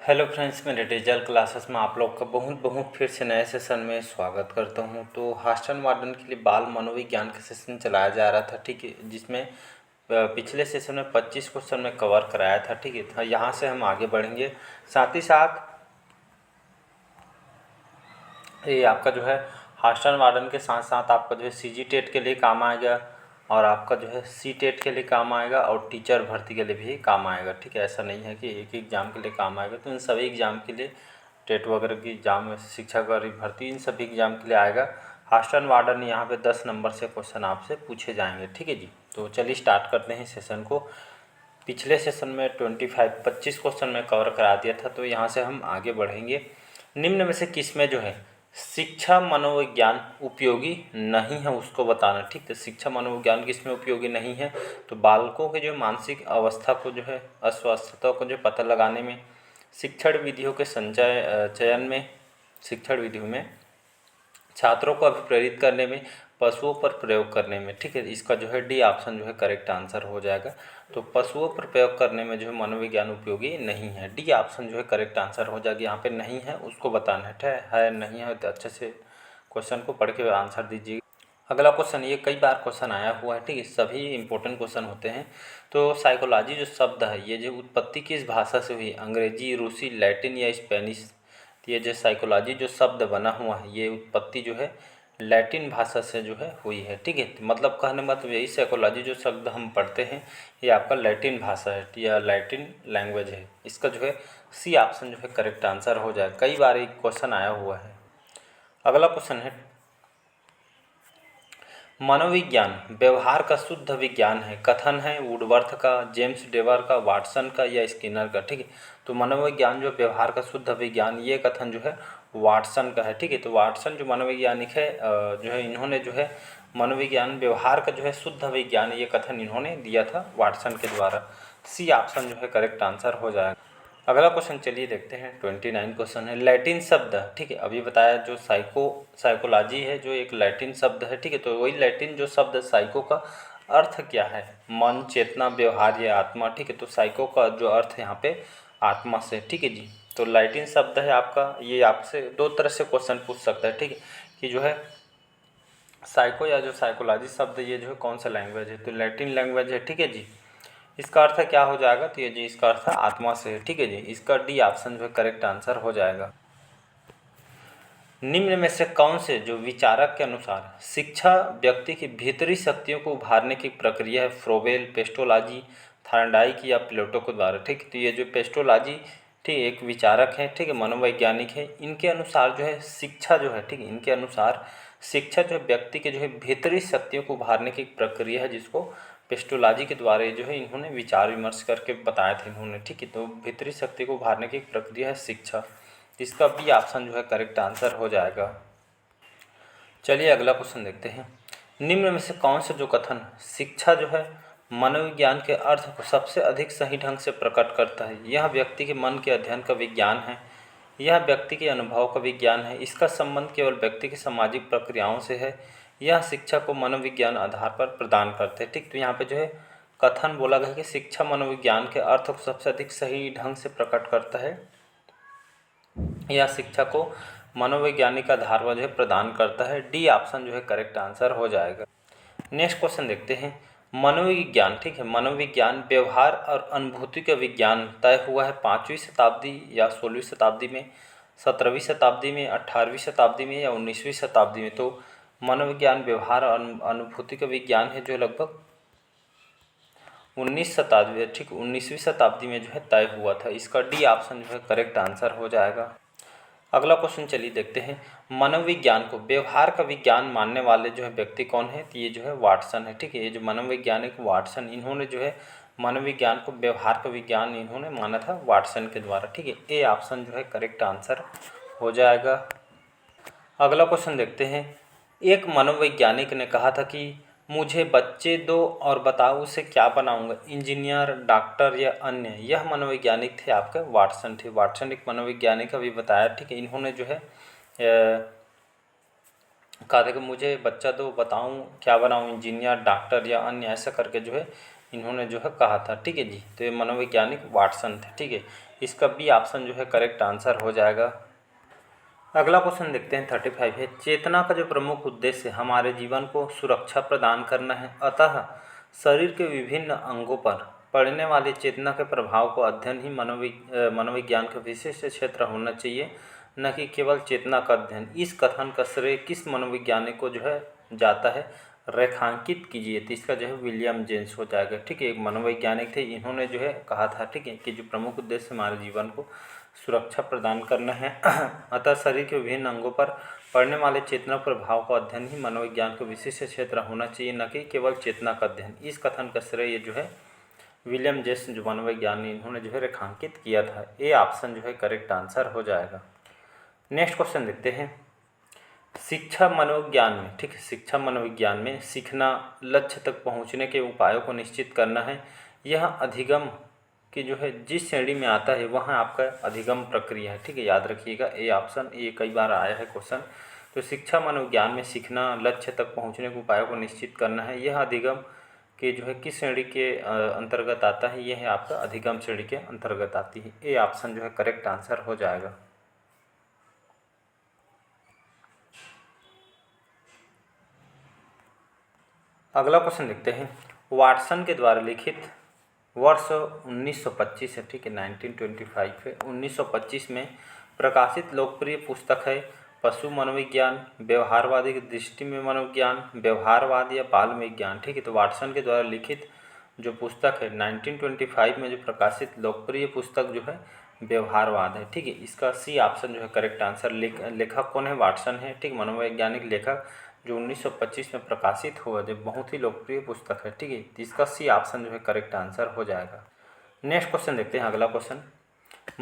Hello friends, मेरे digital classes में आप लोग का बहुत बहुत फिर से नए सेशन में स्वागत करता हूं। तो हॉस्टल वार्डन के लिए बाल मनोविज्ञान का सेशन चलाया जा रहा था, ठीक है, जिसमें पिछले सेशन में 25 क्वेश्चन में कवर कराया था, ठीक है। तो यहाँ से हम आगे बढ़ेंगे। साथ ही साथ ये आपका जो है हॉस्टल वार्डन के साथ साथ आपका जो है सीजी टेट के लिए काम आएगा, और आपका जो है सी टेट के लिए काम आएगा, और टीचर भर्ती के लिए भी काम आएगा, ठीक है। ऐसा नहीं है कि एक ही एग्ज़ाम के लिए काम आएगा, तो इन सभी एग्ज़ाम के लिए टेट वगैरह की एग्ज़ाम, शिक्षक और भर्ती, इन सभी एग्ज़ाम के लिए आएगा। हॉस्टल वार्डन यहाँ पे 10 नंबर से क्वेश्चन आपसे पूछे जाएंगे, ठीक है जी। तो चलिए स्टार्ट करते हैं सेशन को। पिछले सेशन में 25 क्वेश्चन में कवर करा दिया था, तो यहाँ से हम आगे बढ़ेंगे। निम्न में से किस में जो है शिक्षा मनोविज्ञान उपयोगी नहीं है, उसको बताना, ठीक है। शिक्षा मनोविज्ञान किसमें उपयोगी नहीं है? तो बालकों के जो मानसिक अवस्था को जो है, अस्वस्थता को जो पता लगाने में, शिक्षण विधियों के चयन में, शिक्षण विधियों में छात्रों को अभिप्रेरित करने में, पशुओं पर प्रयोग करने में, ठीक है। इसका जो है डी ऑप्शन जो है करेक्ट आंसर हो जाएगा। तो पशुओं पर प्रयोग करने में जो है मनोविज्ञान उपयोगी नहीं है, डी ऑप्शन जो है करेक्ट आंसर हो जाएगा। यहाँ पे नहीं है उसको बताना है नहीं है, तो अच्छे से क्वेश्चन को पढ़ के आंसर दीजिए। अगला क्वेश्चन, ये कई बार क्वेश्चन आया हुआ है, ठीक है, सभी इंपॉर्टेंट क्वेश्चन होते हैं। तो साइकोलॉजी जो शब्द है, ये जो उत्पत्ति किस भाषा से हुई? अंग्रेजी, रूसी, लैटिन या स्पेनिश? ये जो साइकोलॉजी जो शब्द बना हुआ है, ये उत्पत्ति जो है लैटिन भाषा से जो है हुई है, ठीक है। मतलब कहने मतलब यही, साइकोलॉजी जो शब्द हम पढ़ते हैं ये आपका लैटिन भाषा है या लैटिन लैंग्वेज है। इसका जो है सी ऑप्शन जो है करेक्ट आंसर हो जाए। कई बार एक क्वेश्चन आया हुआ है। अगला क्वेश्चन है, मनोविज्ञान व्यवहार का शुद्ध विज्ञान है। कथन है वुडवर्थ का, जेम्स डेवर का, वाटसन का या स्किनर का, ठीक है। तो मनोविज्ञान जो व्यवहार का शुद्ध विज्ञान, ये कथन जो है वाटसन का है, ठीक है। तो वाटसन जो मनोवैज्ञानिक है, जो है इन्होंने जो है मनोविज्ञान व्यवहार का जो है शुद्ध विज्ञान, ये कथन इन्होंने दिया था वाटसन के द्वारा। सी ऑप्शन जो है करेक्ट आंसर हो जाएगा। अगला क्वेश्चन चलिए देखते हैं। 29 क्वेश्चन है, लैटिन शब्द, ठीक है, अभी बताया जो साइकोलॉजी है जो एक लैटिन शब्द है, ठीक है। तो वही लैटिन जो शब्द साइको का अर्थ क्या है? मन, चेतना, व्यवहार या आत्मा, ठीक है। तो साइको का जो अर्थ है यहाँ पे आत्मा से, ठीक है जी। तो लैटिन शब्द है आपका, ये आपसे दो तरह से क्वेश्चन पूछ सकता है, ठीक है, कि जो है साइको या जो साइकोलॉजी शब्द ये जो है कौन सा लैंग्वेज है? तो लैटिन लैंग्वेज है, ठीक है जी। इसका अर्थ क्या हो जाएगा? तो ये जी इसका अर्थ आत्मा से है, ठीक है जी। इसका डी ऑप्शन जो है करेक्ट आंसर हो जाएगा। निम्न में से कौन से जो विचारक के अनुसार शिक्षा व्यक्ति की भीतरी शक्तियों को उभारने की प्रक्रिया है? फ्रोबेल, पेस्टोलॉजी, थार्डाइक या प्लेटो के द्वारा, ठीक। तो ये जो पेस्टोलॉजी, ठीक, एक विचारक है, ठीक है, मनोवैज्ञानिक है। इनके अनुसार जो है शिक्षा जो है, ठीक, इनके अनुसार शिक्षा जो है व्यक्ति के जो है भीतरी शक्तियों को उभारने की प्रक्रिया है, जिसको पेस्टोलॉजी के द्वारा जो है इन्होंने विचार विमर्श करके बताया था इन्होंने, ठीक है। तो भीतरी शक्ति को उभारने की प्रक्रिया है शिक्षा। इसका बी ऑप्शन जो है करेक्ट आंसर हो जाएगा। चलिए अगला क्वेश्चन देखते हैं। निम्न में से कौन से जो कथन शिक्षा जो है मनोविज्ञान के अर्थ को सबसे अधिक सही ढंग से प्रकट करता है? यह व्यक्ति के मन के अध्ययन का विज्ञान है, यह व्यक्ति के अनुभव का विज्ञान है, इसका संबंध केवल व्यक्ति की सामाजिक प्रक्रियाओं से है, यह शिक्षा को मनोविज्ञान आधार पर प्रदान करते हैं, ठीक। तो यहाँ पे जो है कथन बोला गया कि शिक्षा मनोविज्ञान के अर्थ को सबसे अधिक सही ढंग से प्रकट करता है, यह शिक्षा को मनोवैज्ञानिक आधार पर जो है प्रदान करता है। डी ऑप्शन जो है करेक्ट आंसर हो जाएगा। नेक्स्ट क्वेश्चन देखते हैं। मनोविज्ञान, ठीक है, मनोविज्ञान व्यवहार और अनुभूति का विज्ञान तय हुआ है 5वीं शताब्दी या 16वीं शताब्दी में, 17वीं शताब्दी में, 18वीं शताब्दी में या 19वीं शताब्दी में? तो मनोविज्ञान व्यवहार और अनुभूति का विज्ञान है जो लगभग 19 शताब्दी, ठीक, 19वीं शताब्दी में जो है तय हुआ था। इसका डी ऑप्शन जो है करेक्ट आंसर हो जाएगा। अगला क्वेश्चन चलिए देखते हैं। मनोविज्ञान को व्यवहार का विज्ञान मानने वाले जो है व्यक्ति कौन है? तो ये जो है वाटसन है, ठीक है। ये जो मनोवैज्ञानिक वाटसन, इन्होंने जो है मनोविज्ञान को व्यवहार का विज्ञान इन्होंने माना था वाटसन के द्वारा, ठीक है। ए ऑप्शन जो है करेक्ट आंसर हो जाएगा। अगला क्वेश्चन देखते हैं। एक मनोवैज्ञानिक ने कहा था कि मुझे बच्चे दो और बताओ उसे क्या बनाऊंगा, इंजीनियर, डॉक्टर या अन्य? यह मनोवैज्ञानिक थे आपके वाटसन थे। वाटसन एक मनोवैज्ञानिक अभी बताया, ठीक है। इन्होंने जो है कहा था कि मुझे बच्चा दो, बताऊं क्या बनाऊं, इंजीनियर, डॉक्टर या अन्य, ऐसा करके जो है इन्होंने जो है कहा था, ठीक है जी। तो ये मनोवैज्ञानिक वाटसन थे, ठीक है। इसका बी ऑप्शन जो है करेक्ट आंसर हो जाएगा। अगला क्वेश्चन देखते हैं 35 है। चेतना का जो प्रमुख उद्देश्य हमारे जीवन को सुरक्षा प्रदान करना है, अतः शरीर के विभिन्न अंगों पर पड़ने वाली चेतना के प्रभाव को अध्ययन ही मनोविज्ञान का विशिष्ट क्षेत्र होना चाहिए, न कि केवल चेतना का अध्ययन। इस कथन का श्रेय किस मनोवैज्ञानिक को जो है जाता है? रेखांकित कीजिए। तो इसका जो है विलियम जेम्स हो जाएगा। ठीक है, एक मनोवैज्ञानिक थे, इन्होंने जो है कहा था, ठीक है, कि जो प्रमुख उद्देश्य हमारे जीवन को सुरक्षा प्रदान करना है, अतः शरीर के विभिन्न अंगों पर पड़ने वाले चेतना प्रभाव का अध्ययन ही मनोविज्ञान का विशिष्ट क्षेत्र होना चाहिए, न कि केवल चेतना का अध्ययन। इस कथन का श्रेय जो है विलियम जेम्स जो मनोवैज्ञानिक, इन्होंने जो है रेखांकित किया था। ए ऑप्शन जो है करेक्ट आंसर हो जाएगा। नेक्स्ट क्वेश्चन देखते हैं। शिक्षा मनोविज्ञान में, ठीक है, शिक्षा मनोविज्ञान में सीखना, लक्ष्य तक पहुंचने के उपायों को निश्चित करना है। यह अधिगम कि जो है जिस श्रेणी में आता है वहाँ आपका अधिगम प्रक्रिया है। ठीक है, याद रखिएगा ए ऑप्शन, ये कई बार आया है क्वेश्चन। तो शिक्षा मनोविज्ञान में सीखना, लक्ष्य तक पहुँचने के उपायों को निश्चित करना है, यह अधिगम कि जो है किस श्रेणी के अंतर्गत आता है? यह है आपका अधिगम श्रेणी के अंतर्गत आती है। ए ऑप्शन जो है करेक्ट आंसर हो जाएगा। अगला क्वेश्चन देखते हैं। वाटसन के द्वारा लिखित वर्ष 1925 है, ठीक है, 1925 है। 1925 में प्रकाशित लोकप्रिय पुस्तक है पशु मनोविज्ञान, व्यवहारवादी की दृष्टि में मनोविज्ञान, व्यवहारवाद या बाल विज्ञान। ठीक है, तो वाटसन के द्वारा लिखित जो पुस्तक है 1925 में जो प्रकाशित लोकप्रिय पुस्तक जो है व्यवहारवाद है। ठीक है, इसका सी ऑप्शन जो है करेक्ट आंसर। लेखक कौन है? वाटसन है। ठीक, मनोवैज्ञानिक लेखक जो 1925 में प्रकाशित हुआ, जो बहुत ही लोकप्रिय पुस्तक है। ठीक है, तो इसका सी ऑप्शन जो है करेक्ट आंसर हो जाएगा। नेक्स्ट क्वेश्चन देखते हैं। अगला क्वेश्चन,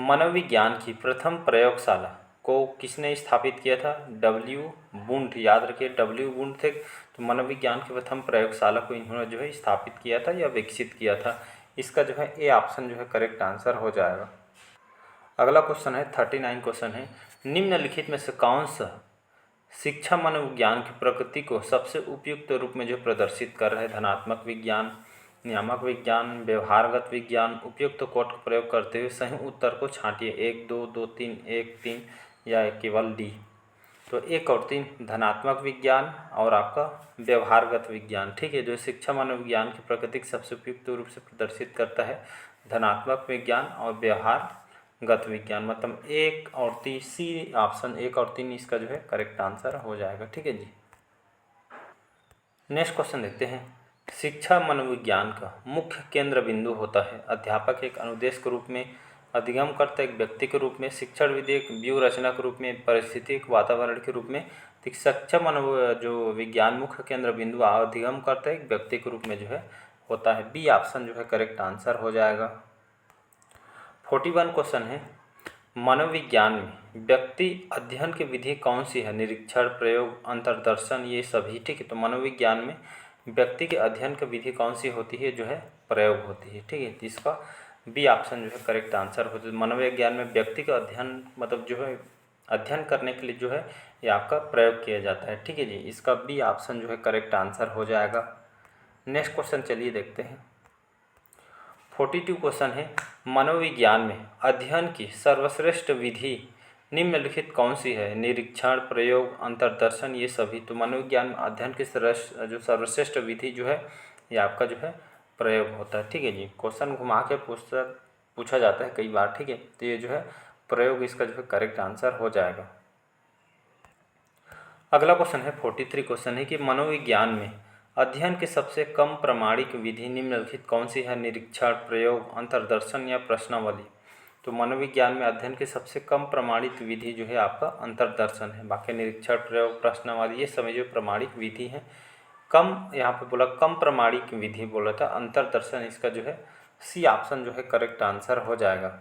मनोविज्ञान की प्रथम प्रयोगशाला को किसने स्थापित किया था? W wound. याद रखिए डब्ल्यू वुंड थे। तो मनोविज्ञान की प्रथम प्रयोगशाला को इन्होंने जो है स्थापित किया था या विकसित किया था। इसका जो है ए ऑप्शन जो है करेक्ट आंसर हो जाएगा। अगला क्वेश्चन है 39 क्वेश्चन है। निम्नलिखित में से कौन सा शिक्षा मनोविज्ञान की प्रकृति को सबसे उपयुक्त रूप में जो प्रदर्शित कर रहा है? धनात्मक विज्ञान, नियामक विज्ञान, व्यवहारगत विज्ञान। उपयुक्त कोड का प्रयोग करते हुए सही उत्तर को छांटिए। 1, 2, 2, 3, 1, 3 या केवल डी। तो 1 और 3 धनात्मक विज्ञान और आपका व्यवहारगत विज्ञान। ठीक है, जो शिक्षा मनोविज्ञान की प्रकृति को सबसे उपयुक्त रूप से प्रदर्शित करता है धनात्मक विज्ञान और व्यवहारगत विज्ञान। मतलब 1 और 3, सी ऑप्शन 1 और 3 इसका जो है करेक्ट आंसर हो जाएगा। ठीक है जी। नेक्स्ट क्वेश्चन देखते हैं। शिक्षा मनोविज्ञान का मुख्य केंद्र बिंदु होता है अध्यापक एक अनुदेश के रूप में, अधिगमकर्ता एक व्यक्ति के रूप में, शिक्षण विधि एक व्यूह रचना के रूप में, परिस्थितिक वातावरण के रूप में। शिक्षा जो विज्ञान मुख्य केंद्र बिंदु अधिगमकर्ता एक व्यक्ति के रूप में जो है होता है। बी ऑप्शन जो है करेक्ट आंसर हो जाएगा। 41 क्वेश्चन है। मनोविज्ञान में व्यक्ति अध्ययन की विधि कौन सी है? निरीक्षण, प्रयोग, अंतर्दर्शन, ये सभी। ठीक है, तो मनोविज्ञान में व्यक्ति के अध्ययन की विधि कौन सी होती है? जो है प्रयोग होती है। ठीक है, तो इसका बी ऑप्शन जो है करेक्ट आंसर होता है। मनोविज्ञान में व्यक्ति का अध्ययन मतलब जो है अध्ययन करने के लिए जो है ये आपका प्रयोग किया जाता है। ठीक है जी, इसका बी ऑप्शन जो है करेक्ट आंसर हो जाएगा। नेक्स्ट क्वेश्चन चलिए देखते हैं। 42 क्वेश्चन है। मनोविज्ञान में अध्ययन की सर्वश्रेष्ठ विधि निम्नलिखित कौन सी है? निरीक्षण, प्रयोग, अंतर्दर्शन, ये सभी। तो मनोविज्ञान में अध्ययन की जो सर्वश्रेष्ठ विधि जो है ये आपका जो है प्रयोग होता है। ठीक है जी, क्वेश्चन घुमा के पूछा जाता है कई बार। ठीक है, तो ये जो है प्रयोग इसका जो है करेक्ट आंसर हो जाएगा। अगला क्वेश्चन है 43 क्वेश्चन है कि मनोविज्ञान में अध्ययन की सबसे कम प्रामाणिक विधि निम्नलिखित कौन सी है? निरीक्षण, प्रयोग, अंतर्दर्शन या प्रश्नावली। तो मनोविज्ञान में अध्ययन की सबसे कम प्रमाणित विधि जो है आपका अंतर्दर्शन है। बाकी निरीक्षण, प्रयोग, प्रश्नावली ये सभी जो प्रमाणिक विधि है। कम यहाँ पे बोला कम प्रमाणिक विधि बोला था, अंतर्दर्शन इसका जो है सी ऑप्शन जो है करेक्ट आंसर हो जाएगा।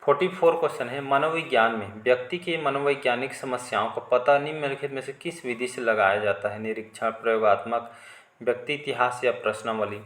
44 क्वेश्चन है। मनोविज्ञान में व्यक्ति की मनोवैज्ञानिक समस्याओं का पता निम्नलिखित में से किस विधि से लगाया जाता है? निरीक्षण, प्रयोगात्मक, व्यक्ति इतिहास या प्रश्नावली।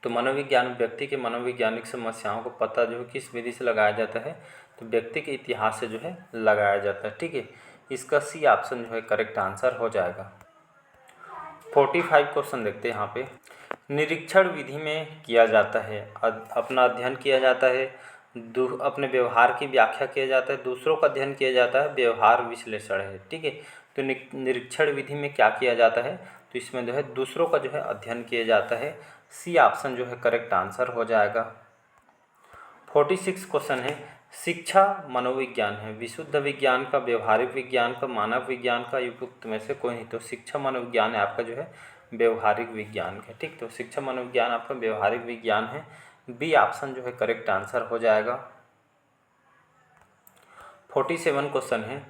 तो मनोविज्ञान व्यक्ति के मनोवैज्ञानिक समस्याओं का पता जो है किस विधि से लगाया जाता है? तो व्यक्ति के इतिहास से जो है लगाया जाता है। ठीक है, इसका सी ऑप्शन जो है करेक्ट आंसर हो जाएगा। 45 क्वेश्चन देखते हैं यहाँ पे। निरीक्षण विधि में किया जाता है, अपना अध्ययन किया जाता है, अपने व्यवहार की व्याख्या किया जाता है, दूसरों का अध्ययन किया जाता है, व्यवहार विश्लेषण है। ठीक है, तो निरीक्षण विधि में क्या किया जाता है, तो इसमें जो है दूसरों का जो है अध्ययन किया जाता है। सी ऑप्शन जो है करेक्ट आंसर हो जाएगा। 46 क्वेश्चन है, शिक्षा मनोविज्ञान है, विशुद्ध विज्ञान का, व्यवहारिक विज्ञान का, मानव विज्ञान का, उपयुक्त में से कोई नहीं। तो शिक्षा मनोविज्ञान है आपका जो है व्यवहारिक विज्ञान का। ठीक, तो शिक्षा मनोविज्ञान आपका व्यवहारिक विज्ञान है। बी ऑप्शन जो है करेक्ट आंसर हो जाएगा। 47 क्वेश्चन है,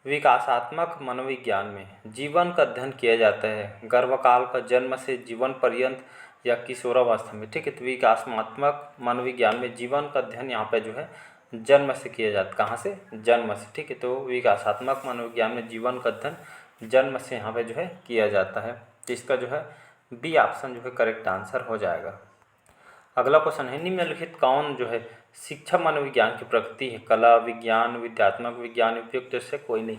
विकासात्मक मनोविज्ञान में जीवन का अध्ययन किया जाता है, गर्भकाल का, जन्म से जीवन पर्यंत या किशोरावस्था में। ठीक है, तो विकासात्मक मनोविज्ञान में जीवन का अध्ययन यहाँ पे जो है जन्म से किया जाता है। कहाँ से? जन्म से। ठीक है, तो विकासात्मक मनोविज्ञान में जीवन का अध्ययन जन्म से यहाँ पे जो है किया जाता है। तो इसका जो है बी ऑप्शन जो है करेक्ट आंसर हो जाएगा। अगला क्वेश्चन है, निम्नलिखित कौन जो है शिक्षा मनोविज्ञान की प्रकृति है, कला, विज्ञान, विद्यात्मक विज्ञान, उपयुक्त से कोई नहीं।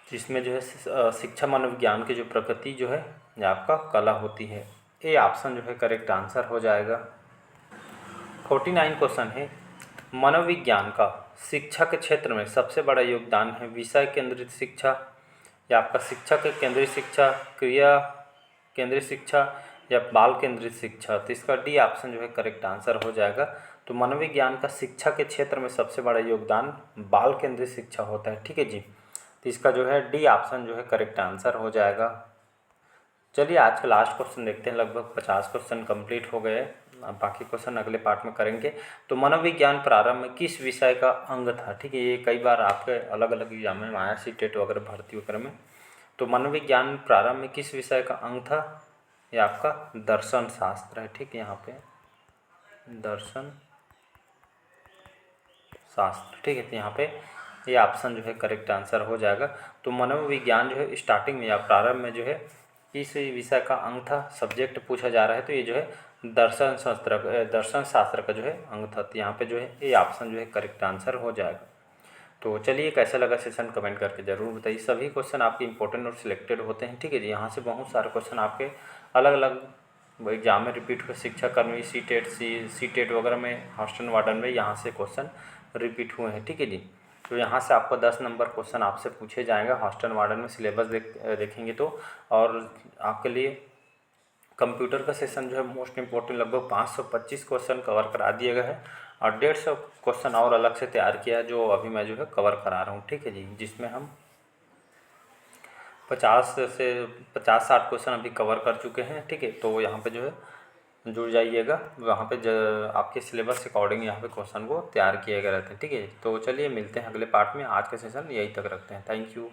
जिसमें जो है शिक्षा मनोविज्ञान की जो प्रकृति जो है ये आपका कला होती है। ए ऑप्शन जो है करेक्ट आंसर हो जाएगा। 49 क्वेश्चन है, मनोविज्ञान का शिक्षा के क्षेत्र में सबसे बड़ा योगदान है, विषय केंद्रित शिक्षा या आपका शिक्षक केंद्रित शिक्षा, क्रिया केंद्रित शिक्षा या बाल केंद्रित शिक्षा। तो इसका डी ऑप्शन जो है करेक्ट आंसर हो जाएगा। तो मनोविज्ञान का शिक्षा के क्षेत्र में सबसे बड़ा योगदान बाल केंद्रित शिक्षा होता है। ठीक है जी, तो इसका जो है डी ऑप्शन जो है करेक्ट आंसर हो जाएगा। चलिए आज का लास्ट क्वेश्चन देखते हैं। लगभग 50 क्वेश्चन कंप्लीट हो गए, अब बाकी क्वेश्चन अगले पार्ट में करेंगे। तो मनोविज्ञान प्रारंभ में किस विषय का अंग था? ठीक है, ये कई बार आपके अलग अलग एग्जाम में आया, सी टेट वगैरह भर्ती वगैरह में। तो मनोविज्ञान प्रारंभ में किस विषय का अंग था? ये आपका दर्शन शास्त्र है। ठीक है, यहाँ पे दर्शन शास्त्र। ठीक है, तो यहाँ पे ये ऑप्शन जो है करेक्ट आंसर हो जाएगा। तो मनोविज्ञान जो है स्टार्टिंग में या प्रारंभ में जो है किस विषय का अंग था, सब्जेक्ट पूछा जा रहा है, तो ये जो है दर्शन शास्त्र का जो है अंग था। तो यहाँ पे जो है ये ऑप्शन जो है करेक्ट आंसर हो जाएगा। तो चलिए कैसा लगा सेशन कमेंट करके ज़रूर बताइए। सभी क्वेश्चन आपके इंपॉर्टेंट और सिलेक्टेड होते हैं। ठीक है जी, यहाँ से बहुत सारे क्वेश्चन आपके अलग अलग एग्जाम में रिपीट हुए, शिक्षाकर्मी, सी टेट वगैरह में, हॉस्टल वार्डन में यहाँ से क्वेश्चन रिपीट हुए हैं। ठीक है जी, तो यहाँ से आपको 10 नंबर क्वेश्चन आपसे पूछे जाएंगे हॉस्टल वार्डन में। सिलेबस देखेंगे तो, और आपके लिए कंप्यूटर का सेशन जो है मोस्ट इम्पोर्टेंट लगभग 525 क्वेश्चन कवर करा दिए गए हैं और 150 क्वेश्चन और अलग से तैयार किया है जो अभी मैं जो है कवर करा रहा हूँ। ठीक है जी, जिसमें हम 50-60 क्वेश्चन अभी कवर कर चुके हैं। ठीक है, तो यहाँ पे जो है जुड़ जाइएगा, वहाँ पे आपके सिलेबस के अकॉर्डिंग यहाँ पे क्वेश्चन को तैयार किए गए रहते हैं। ठीक है, तो चलिए मिलते हैं अगले पार्ट में। आज का सेशन यहीं तक रखते हैं। Thank you.